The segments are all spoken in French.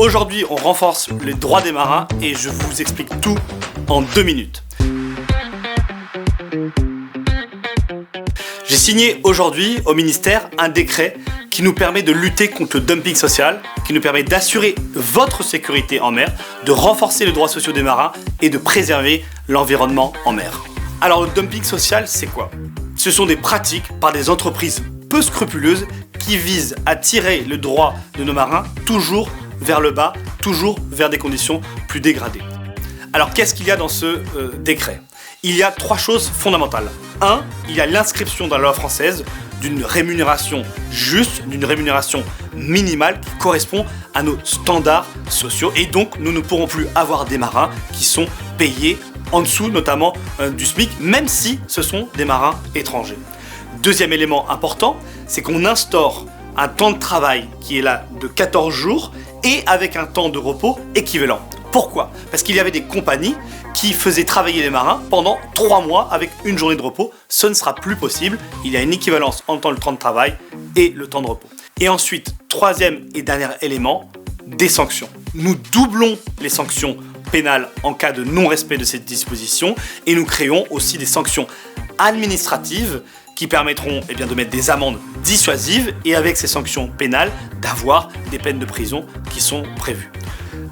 Aujourd'hui, on renforce les droits des marins et je vous explique tout en 2 minutes. J'ai signé aujourd'hui au ministère un décret qui nous permet de lutter contre le dumping social, qui nous permet d'assurer votre sécurité en mer, de renforcer les droits sociaux des marins et de préserver l'environnement en mer. Alors le dumping social, c'est quoi? Ce sont des pratiques par des entreprises peu scrupuleuses qui visent à tirer le droit de nos marins toujours vers le bas, toujours vers des conditions plus dégradées. Alors qu'est-ce qu'il y a dans ce décret? Il y a 3 choses fondamentales. 1, il y a l'inscription dans la loi française d'une rémunération juste, d'une rémunération minimale qui correspond à nos standards sociaux. Et donc, nous ne pourrons plus avoir des marins qui sont payés en dessous, notamment du SMIC, même si ce sont des marins étrangers. Deuxième élément important, c'est qu'on instaure un temps de travail qui est là de 14 jours et avec un temps de repos équivalent. Pourquoi? Parce qu'il y avait des compagnies qui faisaient travailler les marins pendant 3 mois avec une journée de repos. Ce ne sera plus possible. Il y a une équivalence entre le temps de travail et le temps de repos. Et ensuite, troisième et dernier élément, des sanctions. Nous doublons les sanctions pénales en cas de non-respect de cette disposition et nous créons aussi des sanctions administratives qui permettront de mettre des amendes dissuasives et avec ces sanctions pénales d'avoir des peines de prison qui sont prévues.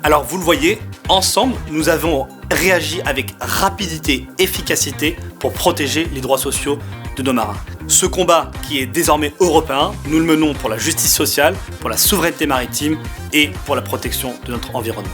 Alors vous le voyez, ensemble, nous avons réagi avec rapidité, efficacité pour protéger les droits sociaux de nos marins. Ce combat qui est désormais européen, nous le menons pour la justice sociale, pour la souveraineté maritime et pour la protection de notre environnement.